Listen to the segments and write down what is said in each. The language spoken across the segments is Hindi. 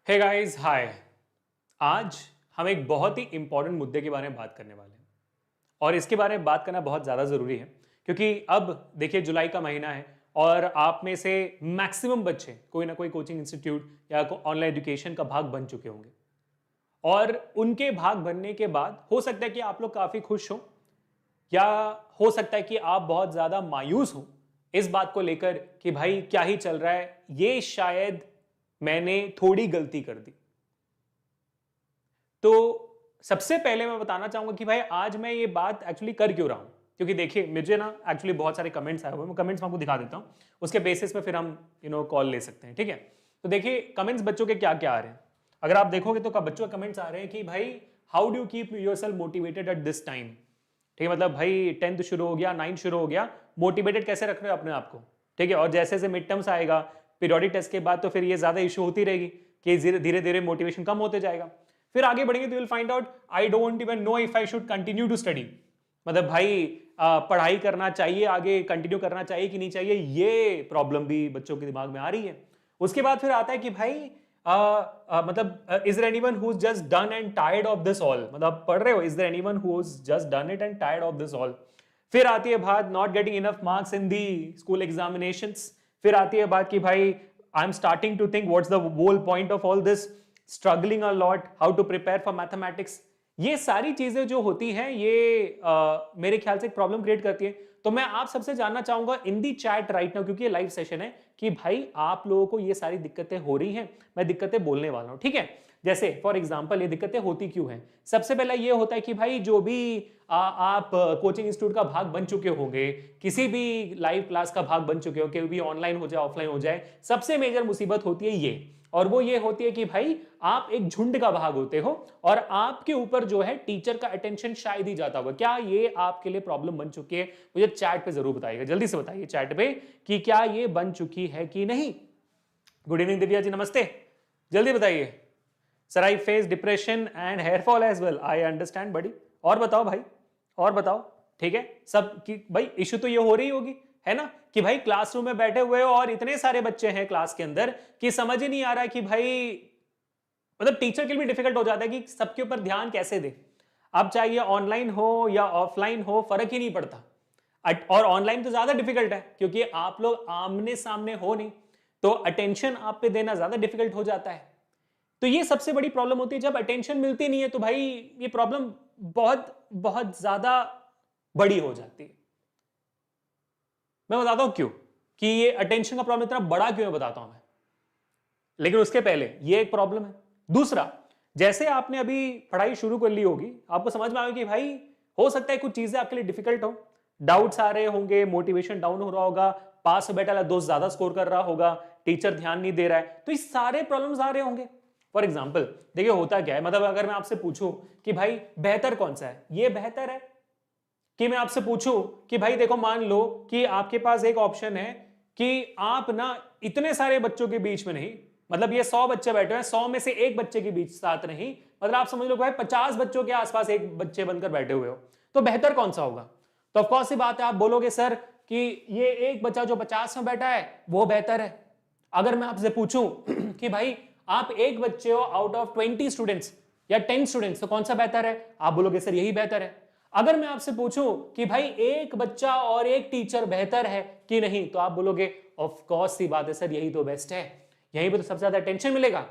Hey guys hi. आज हम एक बहुत ही इंपॉर्टेंट मुद्दे के बारे में बात करने वाले हैं और इसके बारे में बात करना बहुत ज़्यादा ज़रूरी है क्योंकि अब देखिए जुलाई का महीना है और आप में से मैक्सिमम बच्चे कोई ना कोई कोचिंग इंस्टीट्यूट या ऑनलाइन एजुकेशन का भाग बन चुके होंगे और उनके भाग बनने के बाद हो सकता है कि आप लोग काफ़ी खुश हो या हो सकता है कि आप बहुत ज़्यादा मायूस हो इस बात को लेकर कि भाई क्या ही चल रहा है, ये शायद मैंने थोड़ी गलती कर दी। तो सबसे पहले मैं बताना चाहूंगा कि भाई आज मैं ये बात एक्चुअली कर क्यों रहा हूं, क्योंकि देखिए मुझे ना एक्चुअली बहुत सारे कमेंट्स आए हुए हैं, मैं कमेंट्स आपको दिखा देता हूं, उसके बेसिस पे फिर हम कॉल ले सकते हैं, ठीक है। तो देखिए कमेंट्स बच्चों के क्या क्या आ रहे हैं, अगर आप देखोगे तो बच्चों के कमेंट्स आ रहे हैं कि भाई how do keep your self motivated at this time. ठीक है, मतलब भाई 10th शुरू हो गया, 9th शुरू हो गया, मोटिवेटेड कैसे रख रहे हो अपने आप को। ठीक है, और जैसे जैसे मिड टर्म्स आएगा, पीरियोडिक टेस्ट के बाद तो फिर ये ज्यादा इशू होती रहेगी कि धीरे धीरे मोटिवेशन कम होते जाएगा। फिर आगे बढ़ेंगे तो will find out I don't even know if I should continue to study. मतलब भाई पढ़ाई करना चाहिए, आगे कंटिन्यू करना चाहिए कि नहीं चाहिए, ये प्रॉब्लम भी बच्चों के दिमाग में आ रही है। उसके बाद फिर आता है कि भाई मतलब is there anyone who is just done and tired of this all. मतलब पढ़ रहे हो, is there anyone who is just done it and tired of this all. फिर आती है बात not getting enough marks in the school examinations. फिर आती है बात कि भाई I am starting to think what's the whole point of all this, struggling a lot, how to prepare for mathematics. ये सारी चीजें जो होती हैं ये मेरे ख्याल से एक प्रॉब्लम क्रिएट करती है। तो मैं आप सबसे जानना चाहूंगा इन दी चैट राइट नाउ, क्योंकि ये लाइव सेशन है, कि भाई आप लोगों को ये सारी दिक्कतें हो रही हैं, मैं दिक्कतें बोलने वाला हूं, ठीक है। जैसे फॉर एग्जांपल ये दिक्कतें होती क्यों हैं। सबसे पहला ये होता है कि भाई जो भी आप कोचिंग इंस्टीट्यूट का भाग बन चुके होंगे, किसी भी लाइव क्लास का भाग बन चुके हो, कि भी ऑनलाइन हो जाए ऑफलाइन हो जाए, सबसे मेजर मुसीबत होती है ये, और वो ये होती है कि भाई आप एक झुंड का भाग होते हो और आपके ऊपर जो है टीचर का अटेंशन शायद ही जाता होगा। क्या ये आपके लिए प्रॉब्लम बन चुकी है? मुझे चैट पे जरूर बताइएगा, जल्दी से बताइए चैट पे कि क्या ये बन चुकी है कि नहीं। गुड इवनिंग दिव्या जी, नमस्ते, जल्दी बताइए। Sir I face depression and hair fall as well, I understand बड़ी। और बताओ भाई, और बताओ, ठीक है सब कि भाई इशू तो ये हो रही होगी, है ना, कि भाई क्लासरूम में बैठे हुए हो और इतने सारे बच्चे हैं क्लास के अंदर कि समझ ही नहीं आ रहा है कि भाई मतलब टीचर के लिए भी डिफिकल्ट हो जाता है कि सबके ऊपर ध्यान कैसे दे। अब चाहिए ऑनलाइन हो या ऑफलाइन हो, फर्क ही नहीं पड़ता। और ऑनलाइन तो ज्यादा डिफिकल्ट है क्योंकि आप लोग आमने सामने हो नहीं, तो अटेंशन आप पे देना ज्यादा डिफिकल्ट हो जाता है। तो ये सबसे बड़ी प्रॉब्लम होती है, जब अटेंशन मिलती नहीं है तो भाई ये प्रॉब्लम बहुत बहुत ज्यादा बड़ी हो जाती है। मैं बताता हूं क्यों, कि ये अटेंशन का प्रॉब्लम इतना बड़ा क्यों है, बताता हूं मैं। लेकिन उसके पहले ये एक प्रॉब्लम है। दूसरा, जैसे आपने अभी पढ़ाई शुरू कर ली होगी, आपको समझ में आएगा कि भाई हो सकता है कुछ चीजें आपके लिए डिफिकल्ट हो, डाउट्स आ रहे होंगे, मोटिवेशन डाउन हो रहा होगा, पास में बैठा वाला दोस्त ज्यादा स्कोर कर रहा होगा, टीचर ध्यान नहीं दे रहा है, तो ये सारे प्रॉब्लम्स आ रहे होंगे। फॉर एग्जाम्पल देखिए होता क्या है, मतलब अगर मैं आपसे पूछूं कि भाई बेहतर कौन सा है, ये बेहतर है, कि मैं आपसे पूछूं कि भाई देखो मान लो कि आपके पास एक ऑप्शन है कि आप ना इतने सारे बच्चों के बीच में नहीं, मतलब ये 100 बच्चे बैठे हैं, 100 में से एक बच्चे के बीच साथ नहीं, मतलब आप समझ लो भाई 50 बच्चों के आसपास एक बच्चे बनकर बैठे हुए हो, तो बेहतर कौन सा होगा। तो ऑफकोर्स सी बात है, आप बोलोगे सर कि ये एक बच्चा जो 50 में बैठा है वो बेहतर है। अगर मैं आपसे पूछूं कि भाई आप एक बच्चे हो आउट ऑफ 20 स्टूडेंट्स या 10 स्टूडेंट्स, तो कौन सा बेहतर है, आप बोलोगे सर यही बेहतर है। अगर मैं आपसे पूछूं कि भाई एक बच्चा और एक टीचर बेहतर है कि नहीं, तो आप बोलोगे ऑफ कोर्स सी बात है सर यही तो बेस्ट है, यहीं पे तो सबसे ज्यादा अटेंशन मिलेगा।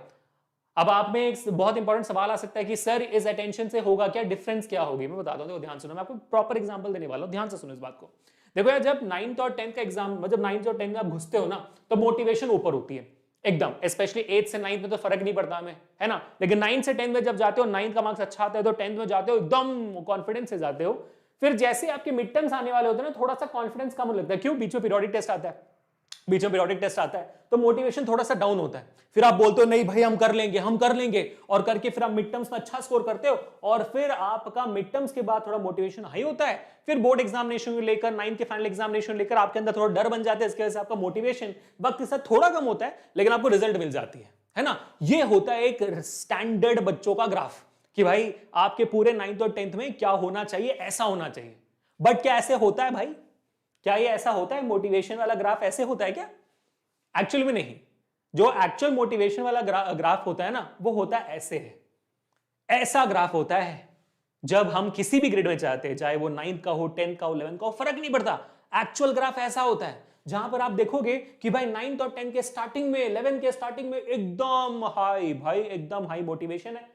अब आप में एक बहुत इंपॉर्टेंट सवाल आ सकता है कि सर इस अटेंशन से होगा क्या, डिफरेंस क्या होगी। मैं बताता हूं, ध्यान सुनो, मैं आपको प्रॉपर एग्जांपल देने वाला हूं, ध्यान से सुनो इस बात को। देखो यार, जब 9th और 10th का एग्जाम, मतलब 9th और 10th में आप घुसते हो ना, तो मोटिवेशन ऊपर होती है एकदम, स्पेशली 8th से 9th में तो फर्क नहीं पड़ता हमें, है ना। लेकिन 9th से 10th में जब जाते हो, 9th का मार्क्स अच्छा आता है तो 10th में जाते हो एकदम कॉन्फिडेंस से जाते हो। फिर जैसे आपके मिड टर्म्स आने वाले होते हैं ना, थोड़ा सा कॉन्फिडेंस कम लगता है, क्यों, बीच में पीरियोडिक टेस्ट आता है, बीच में पीरियोडिक टेस्ट आता है, तो मोटिवेशन थोड़ा सा डाउन होता है। फिर आप बोलते हो नहीं भाई हम कर लेंगे, हम कर लेंगे, और करके फिर आप मिड टर्म्स में अच्छा स्कोर करते हो, और फिर आपका मिड टर्म्स के बाद थोड़ा मोटिवेशन हाई होता है। फिर बोर्ड एग्जामिनेशन लेकर, 9th के फाइनल एग्जामिनेशन लेकर आपके अंदर थोड़ा डर बन जाता है, इसकी वजह से आपका मोटिवेशन वक्त के साथ थोड़ा कम होता है, लेकिन आपको रिजल्ट मिल जाती है ना। ये होता है एक स्टैंडर्ड बच्चों का ग्राफ, कि भाई आपके पूरे 9th और 10th में क्या होना चाहिए, ऐसा होना चाहिए। बट क्या ऐसे होता है भाई, क्या ये ऐसा होता है, मोटिवेशन वाला ग्राफ ऐसे होता है क्या? एक्चुअली में नहीं। जो एक्चुअल मोटिवेशन वाला ग्राफ होता है ना, वो होता है ऐसे है, ऐसा ग्राफ होता है जब हम किसी भी ग्रेड में चाहते हैं, चाहे वो 9th का हो, 10th का हो, 11th का हो, फर्क नहीं पड़ता। एक्चुअल ग्राफ ऐसा होता है जहां पर आप देखोगे कि भाई 9th और 10th के स्टार्टिंग में, 11th के स्टार्टिंग में एकदम हाई, भाई एकदम हाई मोटिवेशन है।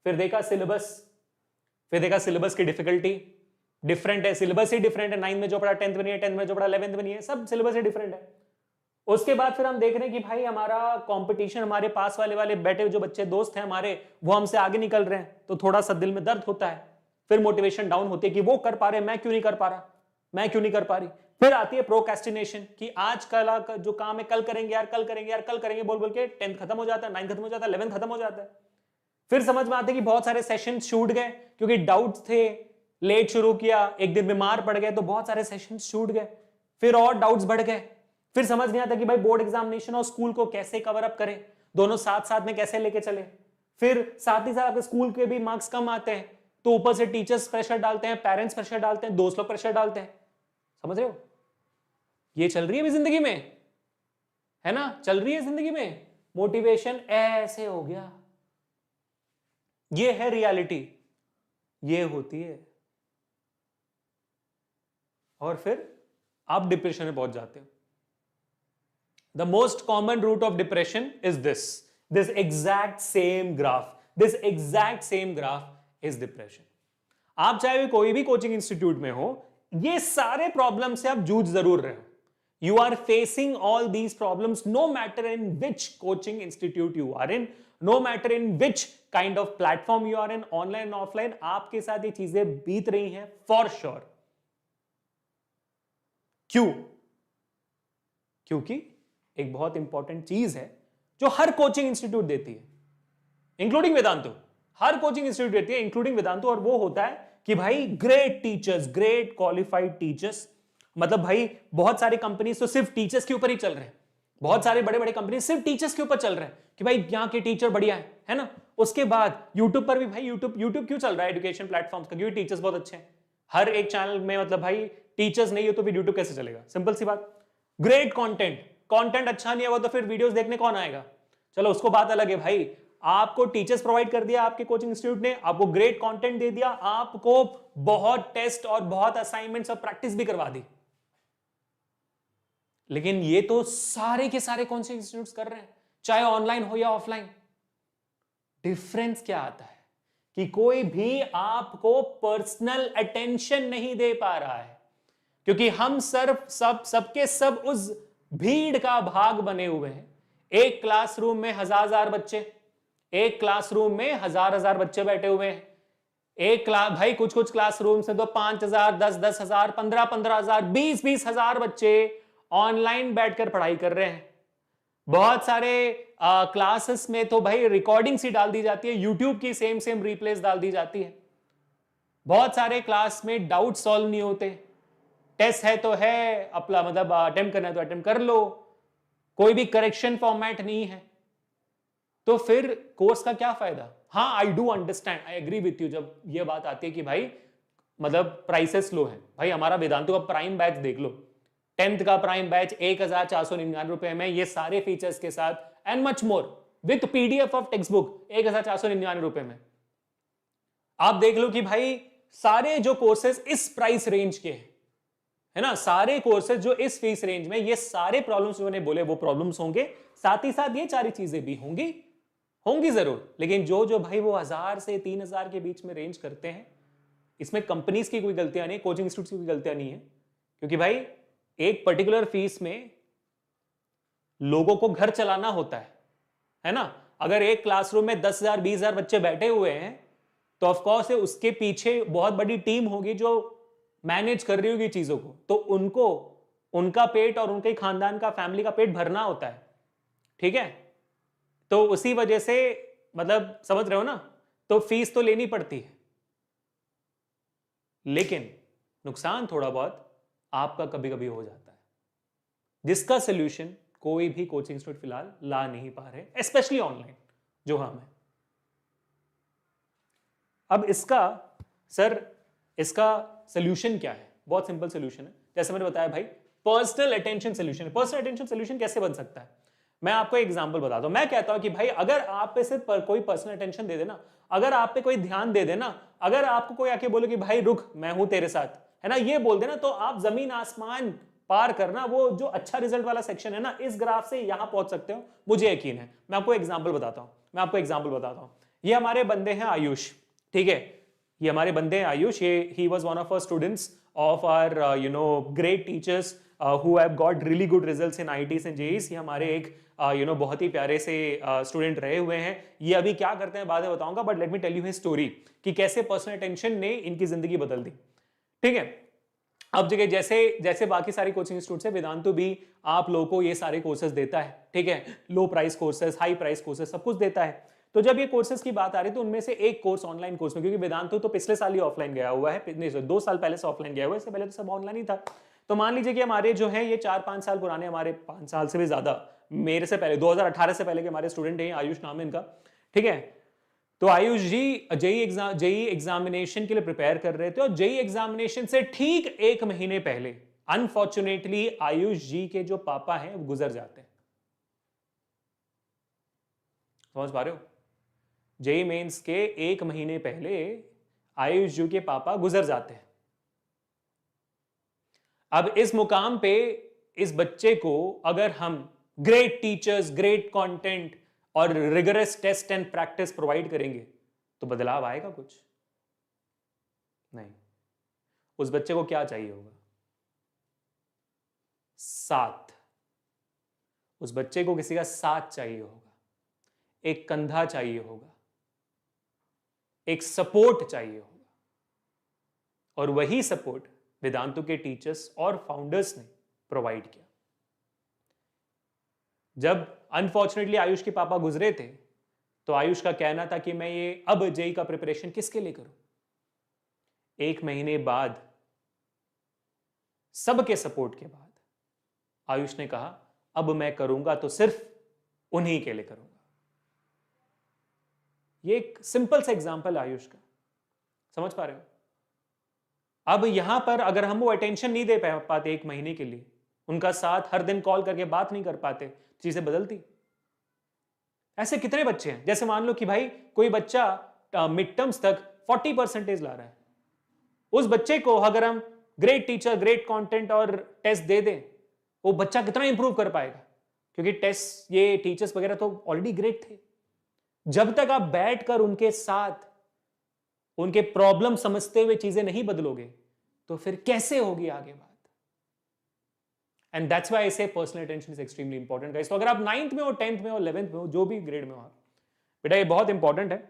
फिर देखा सिलेबस की डिफिकल्टी डिफरेंट है, सिलेबस ही डिफरेंट है। 9th में जो पढ़ा 10th में नहीं है, 10th में जो पढ़ा 11th में नहीं है, सब सिलेबस ही डिफरेंट है। उसके बाद फिर हम देख रहे हैं कि भाई हमारा कंपटीशन, हमारे पास वाले बैठे जो बच्चे दोस्त हैं हमारे, वो हमसे आगे निकल रहे हैं, तो थोड़ा सा दिल में दर्द होता है। फिर मोटिवेशन डाउन होती है कि वो कर पा रहे, मैं क्यों नहीं कर पा रहा, मैं क्यों नहीं कर पा रही। फिर आती है प्रोक्रेस्टिनेशन कि आज कल जो काम है कल करेंगे यार, कल करेंगे यार, कल करेंगे बोल बोल के 10th खत्म हो जाता है, 9th खत्म हो जाता है, 11th खत्म हो जाता है। फिर समझ में आता है कि बहुत सारे सेशन छूट गए क्योंकि डाउट्स थे, लेट शुरू किया, एक दिन बीमार पड़ गए तो बहुत सारे सेशन छूट गए, फिर और डाउट्स बढ़ गए। फिर समझ नहीं आता कि भाई बोर्ड एग्जामिनेशन और स्कूल को कैसे कवर अप करें, दोनों साथ साथ में कैसे लेके चले। फिर साथ ही साथ आपके स्कूल के भी मार्क्स कम आते हैं, तो ऊपर से टीचर्स प्रेशर डालते हैं, पेरेंट्स प्रेशर डालते हैं, दोस्त लोग प्रेशर डालते हैं। समझ रहे हो, ये चल रही है अभी जिंदगी में, है ना, चल रही है जिंदगी में। मोटिवेशन ऐसे हो गया, ये है रियलिटी, ये होती है। और फिर आप डिप्रेशन में पहुंच जाते हो। The most common root of depression is this exact same graph, this exact same graph is depression. आप चाहे भी कोई भी कोचिंग इंस्टीट्यूट में हो, ये सारे प्रॉब्लम से आप जूझ जरूर रहे हो। You are facing all these problems no matter in which coaching institute you are in, no matter in which kind of platform you are in, online offline, आपके साथ ये चीजें बीत रही हैं for sure. क्यों? क्योंकि एक बहुत इंपॉर्टेंट चीज है जो हर कोचिंग इंस्टीट्यूट देती है, इंक्लूडिंग वेदांतु। हर कोचिंग इंस्टीट्यूट देती है इंक्लूडिंग वेदांतु, और वो होता है कि भाई great teachers, great qualified teachers. मतलब भाई बहुत सारी कंपनीज तो सिर्फ टीचर्स के ऊपर ही चल रहे हैं, बहुत सारे बड़े बड़े कंपनी सिर्फ टीचर्स के ऊपर चल रहे हैं कि भाई यहाँ के टीचर बढ़िया है ना। उसके बाद यूट्यूब पर भी भाई, यूट्यूब क्यों चल रहा है एजुकेशन प्लेटफॉर्म्स का, क्योंकि टीचर्स बहुत अच्छे हैं। हर एक चैनल में मतलब भाई टीचर्स नहीं हो तो फिर यूट्यूब कैसे चलेगा, सिंपल सी बात। ग्रेट कंटेंट अच्छा नहीं होगा तो फिर वीडियोस देखने कौन आएगा। चलो उसको बात अलग है भाई, आपको टीचर्स प्रोवाइड कर दिया आपके कोचिंग इंस्टीट्यूट ने, आपको ग्रेट कंटेंट दे दिया, आपको बहुत टेस्ट और बहुत असाइनमेंट्स और प्रैक्टिस भी करवा दी, लेकिन ये तो सारे के सारे कोचिंग इंस्टीट्यूट्स कर रहे हैं, चाहे ऑनलाइन हो या ऑफलाइन। डिफरेंस क्या आता है कि कोई भी आपको पर्सनल अटेंशन नहीं दे पा रहा है, क्योंकि हम सबके सब उस भीड़ का भाग बने हुए हैं। एक क्लासरूम में हजार बच्चे, एक क्लासरूम में हजार बच्चे बैठे हुए हैं। एक क्लास भाई, कुछ क्लासरूम से तो 5,000, 10,000, 15,000, 20,000 बच्चे ऑनलाइन बैठकर पढ़ाई कर रहे हैं। बहुत सारे क्लासेस में तो भाई रिकॉर्डिंग्स ही डाल दी जाती है, यूट्यूब की सेम रिप्लेस डाल दी जाती है। बहुत सारे क्लास में डाउट सॉल्व नहीं होते, टेस्ट है तो है, अपना मतलब अटेम्प्ट करना है तो अटेम्प्ट कर लो, कोई भी करेक्शन फॉर्मेट नहीं है, तो फिर कोर्स का क्या फायदा। हाँ, I do understand, I agree with you जब ये बात आती है कि भाई मतलब प्राइसेस लो है। भाई हमारा वेदांतु का प्राइम बैच देख लो, 10th का प्राइम बैच 1,499 रुपए में, ये सारे फीचर्स के साथ and much more with PDF of text book 1,499 रुपए में। आप देख लो कि भाई सारे जो कोर्सेज इस प्राइस रेंज के हैं, है ना, सारे कोर्सेज जो इस फीस रेंज में, ये सारे प्रॉब्लम्स जो मैंने बोले वो प्रॉब्लम्स होंगे, साथ ही साथ ये सारी चीजें भी होंगी जरूर। लेकिन जो भाई वो 1,000 से 3,000 के बीच में रेंज करते हैं, इसमें कंपनीज की कोई गलतियां नहीं, कोचिंग इंस्टीट्यूट की कोई गलतियां नहीं है, क्योंकि भाई एक पर्टिकुलर फीस में लोगों को घर चलाना होता है ना। अगर एक क्लासरूम में 10,000, 20,000 बच्चे बैठे हुए हैं तो ऑफकोर्स उसके पीछे बहुत बड़ी टीम होगी जो मैनेज कर रही होगी चीजों को, तो उनको उनका पेट और उनके खानदान का, फैमिली का पेट भरना होता है, ठीक है। तो उसी वजह से मतलब समझ रहे हो ना, तो फीस तो लेनी पड़ती है, लेकिन नुकसान थोड़ा बहुत आपका कभी कभी हो जाता है, जिसका सोल्यूशन कोई भी कोचिंग इंस्टीट्यूट फिलहाल ला नहीं पा रहे, स्पेशली ऑनलाइन जो हम है। अब इसका सोल्यूशन क्या है? बहुत सिंपल सोल्यूशन है, जैसे मैंने बताया भाई, personal attention solution. Personal attention solution कैसे बन सकता है? मैं आपको एग्जांपल बताता हूं, मैं कहता हूं कि भाई अगर आप पे सिर्फ कोई पर्सनल अटेंशन दे देना, अगर आप पे कोई ध्यान दे देना, अगर आपको कोई आके बोले कि भाई रुक मैं हूं तेरे साथ, है ना, ये बोल देना, तो आप जमीन आसमान पार करना, वो जो अच्छा रिजल्ट वाला सेक्शन है ना, इस ग्राफ से यहां पहुंच सकते हो, मुझे यकीन है। मैं आपको एग्जाम्पल बताता हूं, ये हमारे बंदे हैं आयुष, ठीक है, ये हमारे बंदे हैं आयुष, ये ही was one of our students of our great teachers who have got really good results in IITs and JEEs। ये हमारे एक बहुत ही प्यारे से स्टूडेंट रहे हुए हैं। ये अभी क्या करते हैं बाद में बताऊंगा, but let me tell you his story कि कैसे पर्सनल अटेंशन ने इनकी जिंदगी बदल दी, ठीक है। अब जगह जैसे जैसे बाकी सारी कोचिंग इंस्टीट्यूट है, वेदांतु भी आप लोगों को ये सारे कोर्सेज देता है, ठीक है, लो price courses, high price courses, सब कुछ देता है। तो जब ये कोर्सेज की बात आ रही है तो उनमें से एक कोर्स ऑनलाइन कोर्स में, क्योंकि वेदांतु तो पिछले साल ही ऑफलाइन गया हुआ है, 2 साल पहले से ऑफलाइन गया हुआ है, इससे पहले तो सब ऑनलाइन ही था। तो मान लीजिए कि हमारे जो है ये 4-5 साल पुराने, हमारे 5 साल से भी ज्यादा, मेरे से पहले 2018 से पहले के हमारे स्टूडेंट हैं, आयुष नाम है इनका, ठीक है। तो आयुष जी जेई एग्जामिनेशन के लिए प्रिपेयर कर रहे थे, और जेई एग्जामिनेशन से ठीक 1 महीने पहले अनफॉर्चुनेटली आयुष जी के जो पापा हैं वो गुजर जाते हैं। समझ पा रहे हो? जेई मेंस के 1 महीने पहले आयुष जी के पापा गुजर जाते हैं। अब इस मुकाम पे इस बच्चे को अगर हम ग्रेट टीचर्स, ग्रेट कंटेंट और rigorous test and practice provide करेंगे तो बदलाव आएगा? कुछ नहीं। उस बच्चे को क्या चाहिए होगा? साथ। उस बच्चे को किसी का साथ चाहिए होगा, एक कंधा चाहिए होगा, एक सपोर्ट चाहिए होगा, और वही सपोर्ट वेदांतु के टीचर्स और फाउंडर्स ने प्रोवाइड किया। जब अनफॉर्चुनेटली आयुष के पापा गुजरे थे तो आयुष का कहना था कि मैं ये अब जेई का प्रिपरेशन किसके लिए करूं। 1 महीने बाद सबके सपोर्ट के बाद आयुष ने कहा अब मैं करूंगा तो सिर्फ उन्हीं के लिए करूंगा। ये एक सिंपल सा एग्जांपल आयुष का, समझ पा रहे हो? अब यहां पर अगर हम वो अटेंशन नहीं दे पाते 1 महीने के लिए, उनका साथ हर दिन कॉल करके बात नहीं कर पाते, चीजें बदलती। ऐसे कितने बच्चे हैं, जैसे मान लो कि भाई कोई बच्चा मिड टर्म्स तक 40% ला रहा है, उस बच्चे को अगर हम ग्रेट टीचर, ग्रेट कंटेंट और टेस्ट दे दें, वो बच्चा कितना इंप्रूव कर पाएगा? क्योंकि टेस्ट, ये टीचर्स वगैरह तो ऑलरेडी ग्रेट थे। जब तक आप बैठकर उनके साथ उनके प्रॉब्लम समझते हुए चीजें नहीं बदलोगे तो फिर कैसे होगी आगे बात? एंड दैट्स व्हाई आई से personal attention is extremely important guys. तो अगर आप 9th में हो, 10th में हो, 11th में हो, जो भी ग्रेड में हो, बेटा ये बहुत इंपॉर्टेंट है।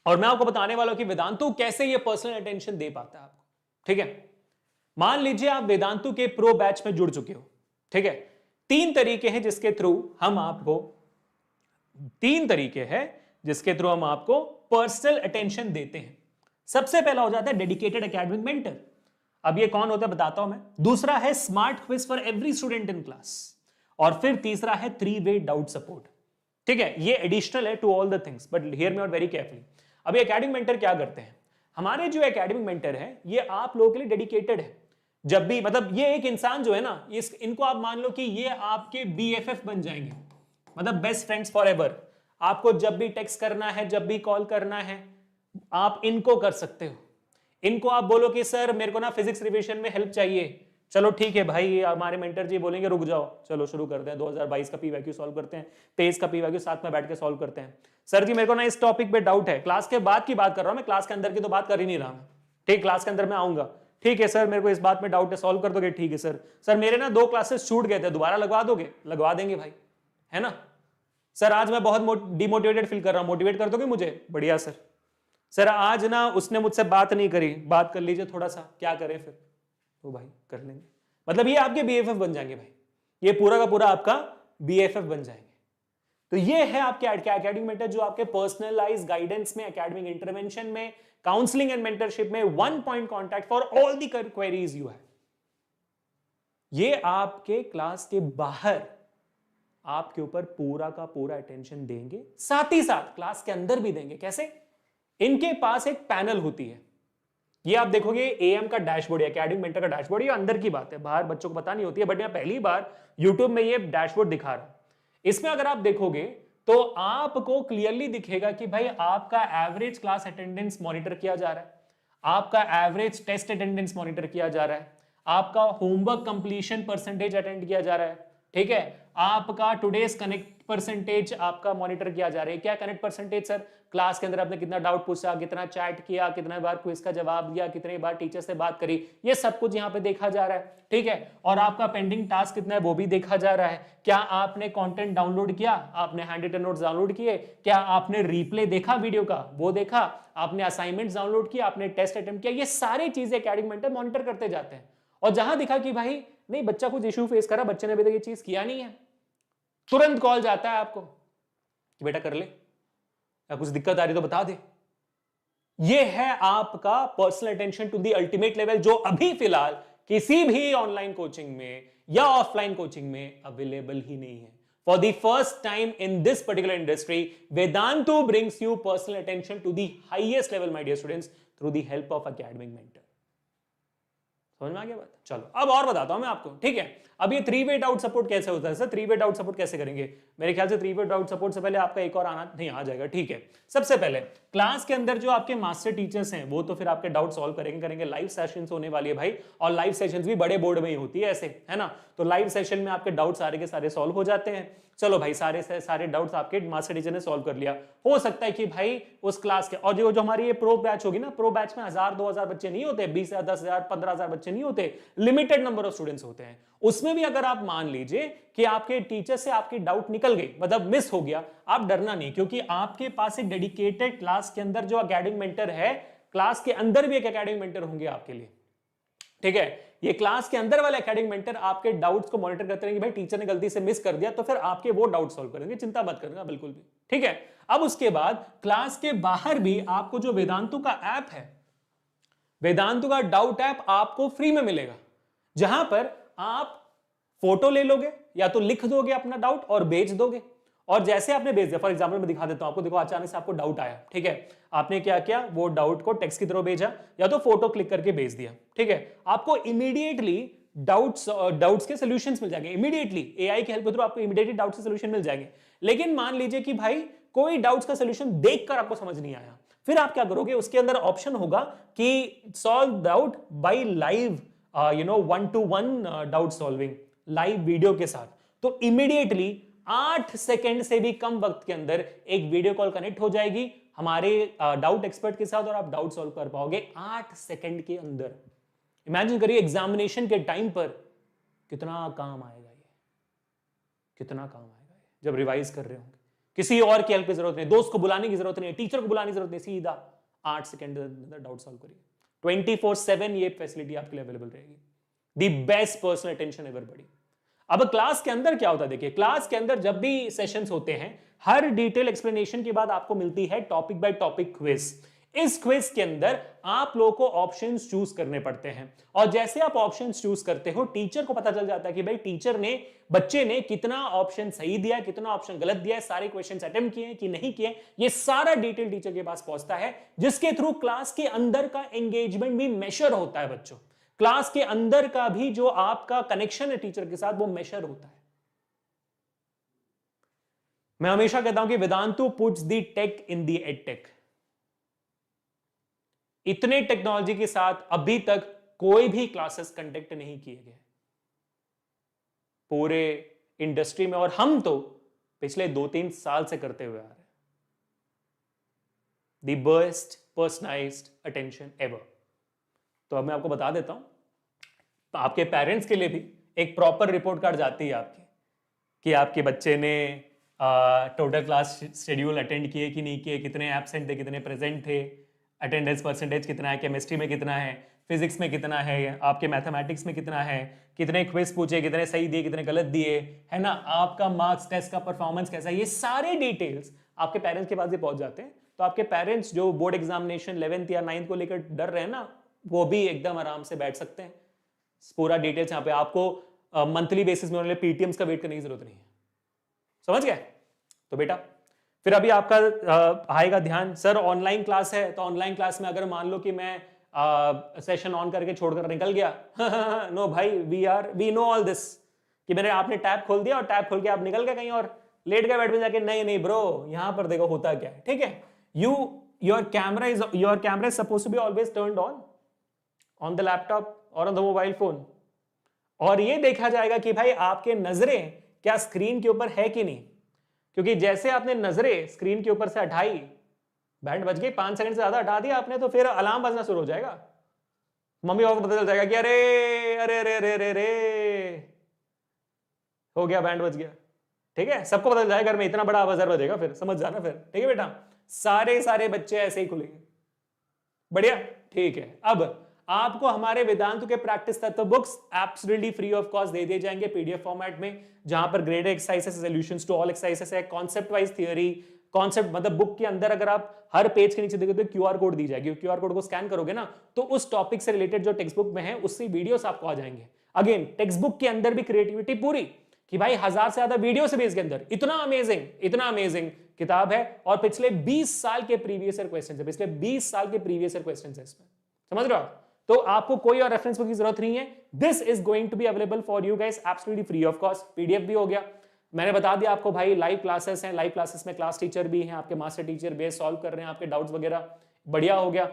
और मैं आपको बताने वाला हूं कि वेदांतु कैसे ये पर्सनल अटेंशन दे पाता है आपको, ठीक है। मान लीजिए आप वेदांतु के प्रो बैच में जुड़ चुके हो, ठीक है। 3 तरीके हैं जिसके थ्रू हम आपको पर्सनल अटेंशन देते हैं। सबसे पहला हो जाता है डेडिकेटेड एकेडमिक मेंटर। अब ये कौन होता है बताता हूं मैं। दूसरा है smart quiz for every student in class, और फिर तीसरा है 3-वे डाउट सपोर्ट, ठीक है। ये एडिशनल है to all the things, but hear me out very carefully. अब ये एकेडमिक मेंटर क्या करते हैं? हमारे जो एकेडमिक मेंटर है ये आप लोगों के लिए डेडिकेटेड है। जब भी, मतलब ये एक इंसान जो है ना, इनको आप मान लो कि ये आपके BFF बन जाएंगे, मतलब बेस्ट फ्रेंड्स फॉर एवर। आपको जब भी टेक्स्ट करना है, जब भी कॉल करना है, आप इनको कर सकते हो। इनको आप बोलो कि सर मेरे को ना फिजिक्स रिवीजन में हेल्प चाहिए, चलो ठीक है भाई, हमारे मेंटर जी बोलेंगे रुक जाओ, चलो शुरू करते हैं, 2022 का PYQ सॉल्व करते हैं, 23 का PYQ साथ में बैठ के सॉल्व करते हैं। सर जी मेरे को ना इस टॉपिक पे डाउट है, क्लास के बाद की बात कर रहा हूं मैं, क्लास के अंदर की तो बात कर ही नहीं रहा मैं, ठीक, क्लास के अंदर मैं आऊंगा, ठीक है सर मेरे को इस बात में डाउट है, सॉल्व कर दोगे? ठीक है सर। सर मेरे ना 2 क्लासेस छूट गए थे, दोबारा लगवा दोगे? लगवा देंगे भाई, है ना। सर आज मैं बहुत डिमोटिवेटेड फील कर रहा हूं, मोटिवेट कर दोगे मुझे? बढ़िया सर। सर आज ना उसने मुझसे बात नहीं करी, बात कर लीजिए थोड़ा सा, क्या करें फिर? तो भाई कर लेंगे। मतलब ये आपके BFF बन जाएंगे भाई, ये पूरा का पूरा आपका BFF बन जाएंगे। तो ये है आपके एकेडमिक मेंटर, जो आपके पर्सनलाइज गाइडेंस में, एकेडमिक इंटरवेंशन में, काउंसलिंग एंड मेंटरशिप में 1 point contact for all the queries you have. ये आपके क्लास के बाहर आपके ऊपर पूरा का पूरा अटेंशन देंगे, साथ ही साथ क्लास के अंदर भी देंगे। कैसे? इनके पास एक पैनल होती है, ये आप देखोगे AM का डैशबोर्ड, एकेडमिक मेंटर का डैशबोर्ड, ये अंदर की बात है, बाहर बच्चों को पता नहीं होती है, बट मैं पहली बार YouTube में ये डैशबोर्ड दिखा रहा हूं। इसमें अगर आप देखोगे तो आपको क्लियरली दिखेगा कि भाई आपका एवरेज क्लास अटेंडेंस मॉनिटर किया जा रहा है, आपका एवरेज टेस्ट अटेंडेंस मॉनिटर किया जा रहा है, आपका होमवर्क कंप्लीशन परसेंटेज अटेंड किया जा रहा है, ठीक है, आपका टुडेज कनेक्ट परसेंटेज आपका मॉनिटर किया जा रहा है। क्या कनेक्ट परसेंटेज सर? क्लास के अंदर आपने कितना डाउट पूछा, कितना चैट किया, कितने बार क्विज का जवाब दिया, कितने बार टीचर से बात करी, ये सब कुछ यहाँ पे देखा जा रहा है, ठीक है। और आपका पेंडिंग टास्क कितना है वो भी देखा जा रहा है। क्या आपने कंटेंट डाउनलोड किया, आपने हैंड रिटन नोट्स डाउनलोड किए, क्या आपने रिप्ले देखा वीडियो का वो देखा, आपने असाइनमेंट्स डाउनलोड किया, आपने टेस्ट अटेम्प्ट किया, ये सारी चीजें एकेडमिक मेंटर मॉनिटर करते जाते हैं। और जहां दिखा कि भाई नहीं बच्चा कुछ इश्यू फेस करा, बच्चे ने अभी तक ये चीज किया नहीं है, तुरंत कॉल जाता है आपको कि बेटा कर ले, या कुछ दिक्कत आ रही तो बता दे। ये है आपका personal attention to the ultimate level, जो अभी फिलहाल किसी भी ऑनलाइन कोचिंग में या ऑफलाइन कोचिंग में अवेलेबल ही नहीं है। For the first time in this particular industry, Vedantu brings you personal attention to the highest level my dear students through the help of academic mentor. समझ में आ गया बात? चलो अब और बताता हूं मैं आपको, ठीक है। अब ये 3 वे डाउट सपोर्ट कैसे होता है सर? 3 वे डाउट सपोर्ट कैसे करेंगे? मेरे ख्याल से 3 वे डाउट सपोर्ट से पहले आपका एक और आना नहीं आ जाएगा, ठीक है। सबसे पहले क्लास के अंदर जो आपके मास्टर टीचर्स हैं वो तो फिर आपके डाउट सॉल्व करेंगे। लाइव सेशंस होने वाली है भाई, और लाइव सेशंस भी बड़े बोर्ड में ही होती है ऐसे, है ना। तो लाइव सेशन में आपके डाउट सारे के सारे सॉल्व हो जाते हैं। चलो भाई सारे से सारे डाउट्स आपके मास्टर टीचर ने सॉल्व कर लिया। हो सकता है कि भाई उस क्लास के, और जो हमारी ये प्रो बैच होगी ना, प्रो बैच में 1000-2000 बच्चे नहीं होते, 20,000 10,000 15,000 बच्चे नहीं होते, लिमिटेड नंबर ऑफ स्टूडेंट्स होते हैं। उसमें भी अगर आप मान लीजिए कि आपके टीचर से आपकी डाउट निकल गई, मतलब मिस हो गया, आप डरना नहीं, क्योंकि आपके पास एक डेडिकेटेड क्लास के अंदर जो एकेडमिक मेंटर है, क्लास के अंदर भी एक एकेडमिक मेंटर होंगे आपके लिए, ठीक है। ये क्लास के अंदर वाले एकेडमिक मेंटर आपके डाउट्स को मॉनिटर करते रहेंगे। भाई टीचर ने गलती से मिस कर दिया तो फिर आपके वो डाउट सॉल्व करेंगे, चिंता मत करना बिल्कुल भी, ठीक है। अब उसके बाद क्लास के बाहर भी आपको जो वेदांतु का ऐप है, वेदांतु का डाउट ऐप आपको फ्री में मिलेगा, जहां पर आप फोटो ले लोगे या तो लिख दोगे अपना डाउट और भेज दोगे। और जैसे आपने भेज दिया, फॉर एग्जांपल मैं दिखा देता हूं आपको, देखो अचानक से आपको डाउट आया, ठीक है, आपने क्या किया, वो डाउट को टेक्स्ट की तरह भेजा या तो फोटो क्लिक करके भेज दिया, ठीक है। आपको इमीडिएटली डाउट्स के सॉल्यूशंस मिल जाएंगे, इमीडिएटली एआई की हेल्प के थ्रू आपको इमीडिएटली डाउट्स के सॉल्यूशन मिल जाएंगे। लेकिन मान लीजिए कि भाई कोई डाउट्स का सॉल्यूशन देखकर आपको समझ नहीं आया, फिर आप क्या करोगे? उसके अंदर ऑप्शन होगा कि solve doubt by live, 1-to-1 doubt solving, live video के साथ। तो इमीडिएटली 8 सेकंड से भी कम वक्त के अंदर एक वीडियो कॉल कनेक्ट हो जाएगी हमारे डाउट एक्सपर्ट के साथ, और आप डाउट सॉल्व कर पाओगे 8 सेकंड के अंदर। इमेजिन करिए एग्जामिनेशन के टाइम पर कितना काम आएगा ये, कितना काम आएगा ये, जब रिवाइज कर रहे होंगे। किसी और की हेल्प की जरूरत नहीं, दोस्त को बुलाने की जरूरत नहीं, टीचर को बुलाने की जरूरत नहीं, सीधा 8 सेकंड के अंदर डाउट सॉल्व करिए। 24/7 ये फैसिलिटी आपके लिए अवेलेबल रहेगी। The best personal attention everybody. अब क्लास के अंदर क्या होता है, देखिए क्लास के अंदर जब भी सेशंस होते हैं, हर डिटेल एक्सप्लेनेशन के बाद आपको मिलती है टॉपिक बाय टॉपिक क्विज। इस क्विज के अंदर आप लोगों को ऑप्शंस चूज करने पड़ते हैं, और जैसे आप ऑप्शंस चूज करते हो, टीचर को पता चल जाता है कि भाई टीचर ने, बच्चे ने कितना ऑप्शन सही दिया, कितना ऑप्शन गलत दिया है, सारे क्वेश्चंस अटेम्प्ट किए कि नहीं किए, ये सारा डिटेल टीचर के पास पहुंचता है, जिसके थ्रू क्लास के अंदर का एंगेजमेंट भी मेजर होता है। बच्चों, क्लास के अंदर का भी जो आपका कनेक्शन है टीचर के साथ, वो मेजर होता है। मैं हमेशा कहता हूं कि Vedantu puts the tech in the edtech. इतने टेक्नोलॉजी के साथ अभी तक कोई भी क्लासेस कंडक्ट नहीं किए गए पूरे इंडस्ट्री में, और हम तो पिछले 2-3 साल से करते हुए आ रहे हैं। The best personalised attention ever. तो अब मैं आपको बता देता हूं, आपके पेरेंट्स के लिए भी एक प्रॉपर रिपोर्ट कार्ड जाती है आपकी, कि आपके बच्चे ने टोटल क्लास शेड्यूल अटेंड किए कि नहीं किए, कितने एब्सेंट थे, कितने प्रेजेंट थे, अटेंडेंस परसेंटेज कितना है, केमिस्ट्री में कितना है, फिजिक्स में कितना है, आपके मैथमेटिक्स में कितना है, कितने क्विज पूछे, कितने सही दिए, कितने गलत दिए, है ना, आपका मार्क्स टेस्ट का परफॉर्मेंस कैसा है, ये सारे डिटेल्स आपके पेरेंट्स के पास ही पहुंच जाते हैं। तो आपके पेरेंट्स जो बोर्ड एग्जामिनेशन 11th या 9th को लेकर डर रहे हैं ना, वो भी एकदम आराम से बैठ सकते हैं। पूरा डिटेल्स यहाँ पे आपको मंथली बेसिस में पीटीएम्स का वेट करने की जरूरत नहीं है। समझ गए? तो बेटा फिर अभी आपका आएगा ध्यान, सर ऑनलाइन क्लास है, तो ऑनलाइन क्लास में अगर मान लो कि मैं सेशन ऑन करके छोड़कर निकल गया, नो भाई, वी नो ऑल दिस, कि मैंने आपने टैब खोल दिया और टैब खोल के आप निकल गए कहीं और, लेट गए बेड पे जाके, नहीं नहीं ब्रो, यहां पर देखो होता क्या है, ठीक है। Your camera is suppose to be always turned on the laptop और ऑन द मोबाइल फोन, और ये देखा जाएगा कि भाई आपके नजरें क्या स्क्रीन के ऊपर है कि नहीं, क्योंकि जैसे आपने नजरें स्क्रीन के ऊपर से हटाई, बैंड बज गई, 5 सेकंड से ज्यादा हटा दिया आपने, तो फिर अलार्म बजना शुरू हो जाएगा, मम्मी पापा को पता चल जाएगा कि अरे अरे अरे अरे अरे अरे हो गया, बैंड बज गया, ठीक है। सबको पता चल जाएगा घर में, इतना बड़ा आवाज बजेगा, फिर समझ जाना फिर, ठीक है बेटा। सारे बच्चे ऐसे ही खुलेंगे, बढ़िया, ठीक है। अब आपको हमारे वेदांत के प्रैक्टिस तत्व books absolutely free of cost दे दिए जाएंगे पीडीएफ फॉर्मेट में, जहां पर graded exercises, solutions to all exercises है, कॉन्सेप्ट वाइज थियरी, कॉन्सेप्ट मतलब बुक के अंदर अगर आप हर पेज के नीचे देखोगे तो क्यूआर कोड दी जाएगी, क्यूआर कोड को स्कैन करोगे ना तो उस टॉपिक से रिलेटेड जो टेक्स्ट बुक में है उससे वीडियोस आपको आ जाएंगे। अगेन टेक्स्ट बुक के अंदर भी क्रिएटिविटी पूरी, कि भाई 1000 से ज्यादा वीडियो से बेस के अंदर इतना अमेजिंग किताब है, और पिछले 20 साल के प्रीवियस ईयर क्वेश्चंस है, पिछले 20 साल के प्रीवियस ईयर क्वेश्चंस है इसमें, समझ रहे हो आप। तो आपको कोई और रेफरेंस बुक की जरूरत नहीं है, this is going to be available for you guys absolutely free of cost. PDF भी हो गया, मैंने बता दिया आपको भाई, लाइव क्लासेस हैं, लाइव क्लासेस में क्लास टीचर भी हैं, आपके मास्टर टीचर बेस सॉल्व कर रहे हैं आपके डाउट्स वगैरह, बढ़िया हो गया।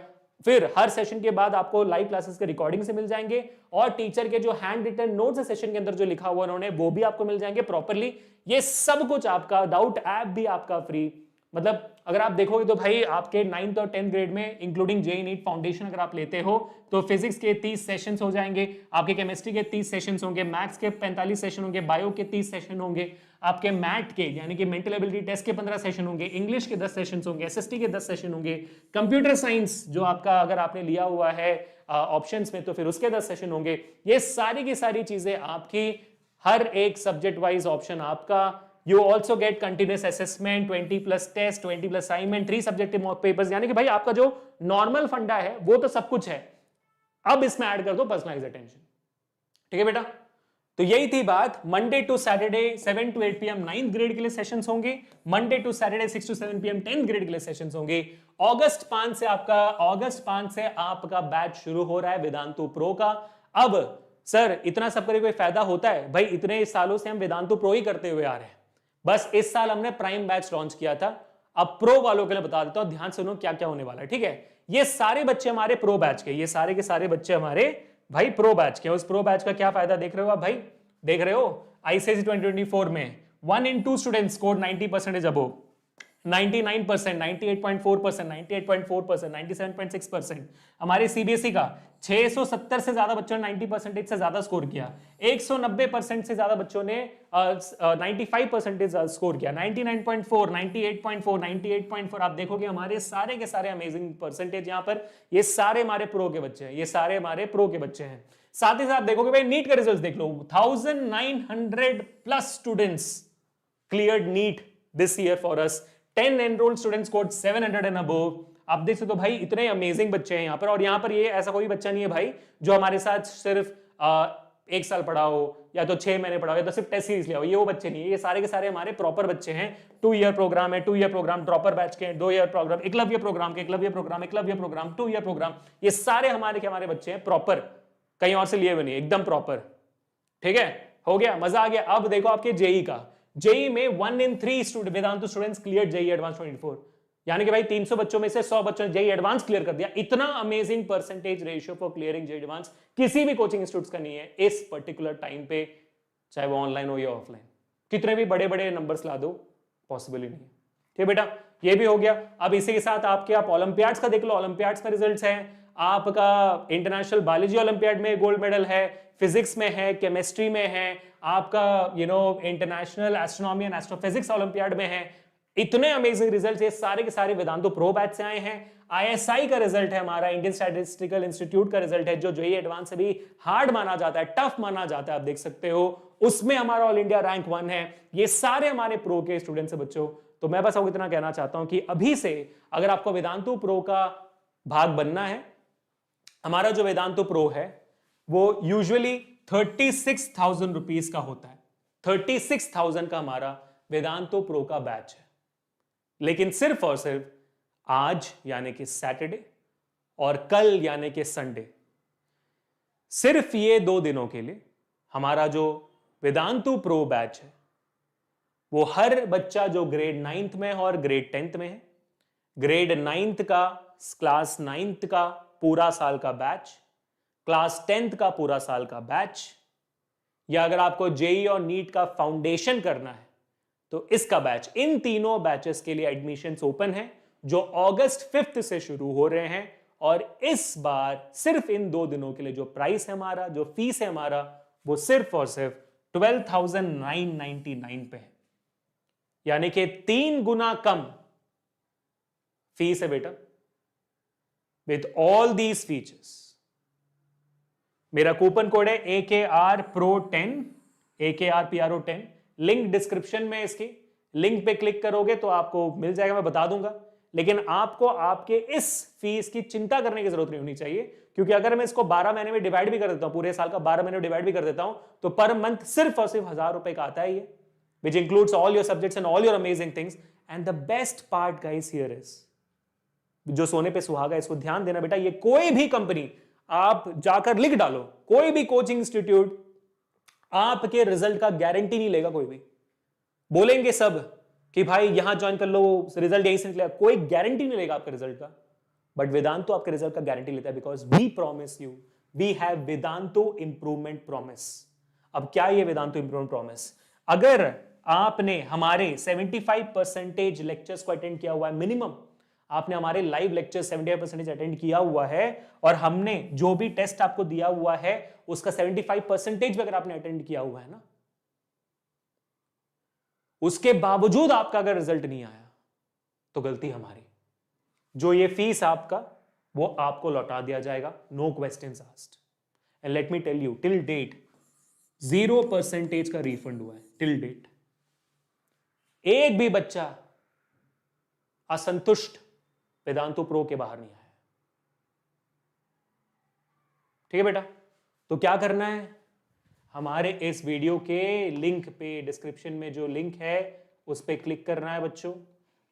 फिर हर सेशन के बाद आपको लाइव क्लासेस के रिकॉर्डिंग से मिल जाएंगे, और टीचर के जो हैंड रिटन नोट्स है सेशन के अंदर जो लिखा हुआ उन्होंने, वो भी आपको मिल जाएंगे प्रॉपरली। ये सब कुछ आपका, डाउट ऐप भी आपका फ्री, मतलब अगर आप देखोगे तो भाई आपके 9th और 10th ग्रेड में इंक्लूडिंग जेईई नीट फाउंडेशन अगर आप लेते हो तो फिजिक्स के 30 सेशंस हो जाएंगे, आपके केमिस्ट्री के 30 सेशंस होंगे, मैथ्स के 45 सेशन होंगे, बायो के 30 सेशन होंगे, आपके मैथ के यानी कि मेंटल एबिलिटी टेस्ट के 15 सेशन होंगे, इंग्लिश के 10 सेशन होंगे, एसएसटी के 10 सेशन होंगे, कंप्यूटर साइंस जो आपका अगर आपने लिया हुआ है ऑप्शंस में तो फिर उसके 10 सेशन होंगे। ये सारी की सारी चीजें आपकी, हर एक सब्जेक्ट वाइज ऑप्शन आपका। You also get continuous assessment, 20+ test, 20+ assignment, 3 subjective mock papers, यानी कि भाई आपका जो नॉर्मल फंडा है वो तो सब कुछ है, अब इसमें ऐड कर दो पर्सनलाइज्ड अटेंशन, ठीक है बेटा। तो यही थी बात। Monday to Saturday 7 to 8 PM 9th grade के लिए सेशंस होंगे, Monday to Saturday 6 to 7 PM 10th grade के लिए सेशंस होंगे। अगस्त 5 से आपका बैच शुरू हो रहा है वेदांतु प्रो का। अब सर इतना सब करे कोई फायदा होता है? भाई इतने सालों से हम वेदांतु प्रो ही करते हुए आ रहे हैं, बस इस साल हमने प्राइम बैच लॉन्च किया था। अब प्रो वालों के लिए बता देता हूं, ध्यान सुनो क्या क्या होने वाला है, ठीक है। ये सारे बच्चे हमारे प्रो बैच के, ये सारे के सारे बच्चे हमारे भाई प्रो बैच के। उस प्रो बैच का क्या फायदा देख रहे हो आप भाई? देख रहे हो आईसीएसई 2024 में 1 in 2 स्टूडेंट्स स्कोर 90% अबोव, 99%, 98.4%, 98.4%, 97.6%। हमारे सीबीएसई का 670 से ज्यादा बच्चों ने 90% से ज्यादा स्कोर किया, 190% से ज्यादा बच्चों ने 95% स्कोर किया, 99.4, 98.4, 98.4। आप देखोगे हमारे सारे के सारे अमेजिंग परसेंटेज यहाँ पर, ये सारे हमारे प्रो के बच्चे हैं, ये सारे हमारे प्रो के बच्चे हैं। साथ ही साथ देखोगे भाई नीट का रिजल्ट देख लो, 1900+ students cleared NEET this year for us, 10 enrolled students scored 700 and above। आप देख सकते हो भाई इतने अमेजिंग बच्चे हैं यहाँ पर। और यहाँ पर ये ऐसा कोई बच्चा नहीं है भाई जो हमारे साथ सिर्फ 1 साल पढ़ा हो या तो 6 महीने पढ़ा हो या तो सिर्फ टेस्ट सीरीज लिया हो, ये वो बच्चे नहीं है, ये सारे के सारे हमारे प्रॉपर बच्चे हैं। 2 ईयर प्रोग्राम है, 2 ईयर प्रोग्राम ड्रॉपर बैच के, 2 ईयर प्रोग्राम एकलव्य प्रोग्राम के, एकलव्य प्रोग्राम 2 ईयर प्रोग्राम, ये सारे हमारे के हमारे बच्चे हैं प्रॉपर, कहीं और से लिए हुए नहीं, एकदम प्रॉपर, ठीक है। हो गया, मजा आ गया। अब देखो आपके जेई का, जेई में 1 in 3 Vedantu students clear JEE advance 24, यानी कि भाई 300 बच्चों में से 100 बच्चों ने जेई एडवांस क्लियर कर दिया। इतना amazing percentage ratio for clearing JEE advance किसी भी कोचिंग इंस्टीट्यूट्स का नहीं है इस पर्टिकुलर टाइम पे, चाहे वो ऑनलाइन हो या ऑफलाइन। कितने भी बड़े बड़े नंबर्स ला दो, पॉसिबल ही नहीं है, ठीक बेटा। ये भी हो गया। अब इसी के साथ आपके आप ओलंपियाड्स का देख लो, ओलंपियाड्स का रिजल्ट्स है आपका। इंटरनेशनल बायोलॉजी ओलंपियाड में गोल्ड मेडल है, फिजिक्स में है, केमिस्ट्री में है, आपका international astronomy and astrophysics olympiad में है। इतने अमेजिंग रिजल्ट्स ये सारे के सारे वेदांतु प्रो बैच से आए हैं। आईएसआई का रिजल्ट है हमारा, इंडियन स्टैटिस्टिकल इंस्टीट्यूट का रिजल्ट है, जो जेईई एडवांस से भी हार्ड माना जाता है, टफ माना जाता है, आप देख सकते हो। उसमें हमारा ऑल इंडिया रैंक 1 है। ये सारे हमारे प्रो के स्टूडेंट्स हैं बच्चों। तो मैं बस आपको इतना कहना चाहता हूं कि अभी से अगर आपको वेदांतु प्रो का भाग बनना है, हमारा जो वेदांतु प्रो है वो यूजुअली 36,000 रुपीज का होता है। 36,000 का हमारा वेदांतु प्रो का बैच है। लेकिन सिर्फ और सिर्फ आज यानी कि सैटरडे और कल यानी कि संडे, सिर्फ ये 2 दिनों के लिए हमारा जो वेदांतु प्रो बैच है वो हर बच्चा जो ग्रेड 9th में है और ग्रेड 10th में है, ग्रेड 9th का क्लास 9th का पूरा साल का बैच, क्लास 10th का पूरा साल का बैच, या अगर आपको जेई और नीट का फाउंडेशन करना है तो इसका बैच, इन तीनों बैचेस के लिए एडमिशंस ओपन है जो अगस्त 5 से शुरू हो रहे हैं। और इस बार सिर्फ इन 2 दिनों के लिए जो प्राइस है हमारा, जो फीस है हमारा, वो सिर्फ और सिर्फ 12,999 पे है, यानी कि 3 गुना कम फीस है बेटा, विथ ऑल दीज फीचर्स। मेरा कूपन कोड है AKRPRO10, AKRPRO10, लिंक डिस्क्रिप्शन में, इसकी लिंक पे क्लिक करोगे तो आपको मिल जाएगा, मैं बता दूंगा। लेकिन आपको आपके इस फीस की चिंता करने की जरूरत नहीं होनी चाहिए, क्योंकि अगर मैं इसको 12 महीने में डिवाइड भी कर देता हूं, पूरे साल का 12 महीने में डिवाइड भी कर देता हूं, तो पर मंथ सिर्फ और सिर्फ 1000 रुपए का आता है ये, which includes all your subjects and all your amazing things. And the best part guys here is, जो सोने पे सुहागा, इसको ध्यान देना बेटा, ये कोई भी कंपनी आप जाकर लिख डालो, कोई भी कोचिंग इंस्टीट्यूट आपके रिजल्ट का गारंटी नहीं लेगा। कोई भी बोलेंगे सब कि भाई यहां ज्वाइन कर लो, रिजल्ट यहीं से निकलेगा, कोई गारंटी नहीं लेगा आपके रिजल्ट का। बट वेदांतो आपके रिजल्ट का गारंटी लेता है, because we promise you, we have Vedantu improvement promise. अब क्या ये वेदांतो इंप्रूवमेंट प्रॉमिस? अगर आपने हमारे 75% लेक्चर्स को अटेंड किया हुआ है, मिनिमम आपने हमारे लाइव लेक्चर 75% अटेंड किया हुआ है, और हमने जो भी टेस्ट आपको दिया हुआ है उसका 75% भी अगर आपने अटेंड किया हुआ है ना, उसके बावजूद आपका अगर रिजल्ट नहीं आया तो गलती हमारी। जो ये फीस आपका, वो आपको लौटा दिया जाएगा, no questions asked. And let me tell you, till date 0% का रिफंड हुआ है, टिल डेट। एक भी बच्चा असंतुष्ट वेदांतो प्रो के बाहर नहीं आया। ठीक है बेटा, तो क्या करना है, हमारे इस वीडियो के लिंक पे, डिस्क्रिप्शन में जो लिंक है उस पे क्लिक करना है बच्चों।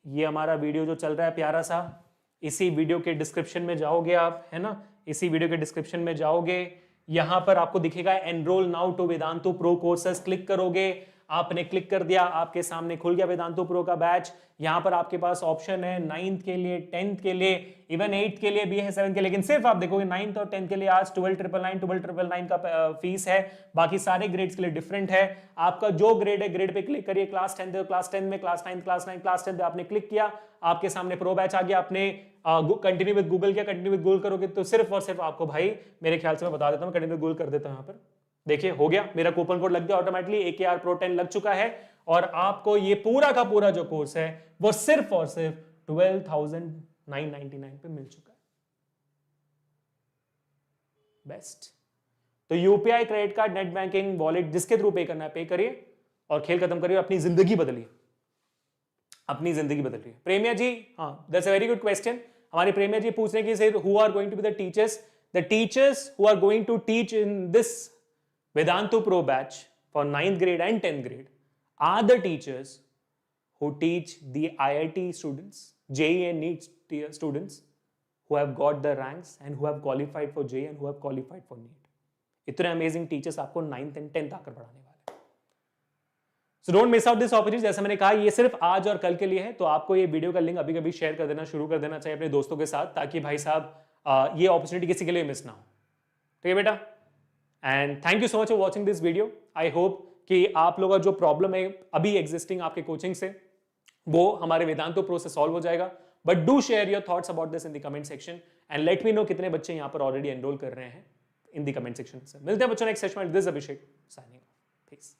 ये हमारा वीडियो जो चल रहा है प्यारा सा, इसी वीडियो के डिस्क्रिप्शन में जाओगे आप, है ना, इसी वीडियो के डिस्क्रिप्शन में जाओगे, यहां पर आपको दिखेगा enrol now to Vedantu pro courses, click करोगे, आपने क्लिक कर दिया, आपके सामने खुल गया वेदांतो प्रो का बैच। यहां पर आपके पास ऑप्शन है 9th के लिए, 10th के लिए, इवन 8th के लिए भी है, 7th के लिए, लेकिन सिर्फ आप देखोगे 9th और 10th के लिए आज 12,999 का फीस है, बाकी सारे ग्रेड्स के लिए डिफरेंट है। आपका जो ग्रेड है, ग्रेड पे क्लिक करिए, क्लास 10 है, क्लास 10 में, क्लास 9, क्लास 9, क्लास 10 पे आपने क्लिक किया, आपके सामने प्रो बैच आ गया। आपने कंटिन्यू विद गूगल किया, कंटिन्यू विद गूगल करोगे तो सिर्फ और सिर्फ आपको, भाई मेरे ख्याल से मैं बता देता हूँ, कंटिन्यू विद गूगल कर देता हूँ, यहाँ पर देखिए हो गया, मेरा कूपन कोड लग गया ऑटोमेटिकली, AKRPRO10 लग चुका है, और आपको ये पूरा का पूरा जो कोर्स है वो सिर्फ और सिर्फ 12,999 पे मिल चुका है। बेस्ट। तो UPI, credit card, net banking, wallet, जिसके थ्रू पे करना है पे करिए और खेल खत्म करिए, अपनी जिंदगी बदलिए, अपनी जिंदगी बदलिए। प्रेमिया जी, हाँ, that's a very good question. हमारी प्रेमिया जी पूछ रहे हैं कि sir who are going to be the teachers who are going to teach in this Vedanto Pro batch for 9th grade and 10th grade are the teachers who teach the IIT students, JEE and NEET students who have got the ranks and who have qualified for JEE and who have qualified for NEET. इतने amazing teachers आपको 9th and 10th आकर पढ़ाने वाले हैं। So don't miss out this opportunity। जैसे मैंने कहा, ये सिर्फ आज और कल के लिए है, तो आपको ये वीडियो का लिंक अभी कभी शेयर कर देना शुरू कर देना चाहिए अपने दोस्तों के साथ, ताकि भाई साहब ये अपॉर्चुनिटी किसी के लिए मिस ना हो। ठीक है बेटा, and thank you so much for watching this video. I hope कि आप लोगों का जो प्रॉब्लम है अभी एग्जिस्टिंग आपके कोचिंग से, वो हमारे वेदांतो प्रो से सॉल्व हो जाएगा। But do share your thoughts about this in the comment section and let me know कितने बच्चे यहाँ पर ऑलरेडी एनरोल कर रहे हैं इन द कमेंट सेक्शन से। मिलते हैं बच्चों नेक्स्ट सेशन में। This Abhishek signing off. Piece.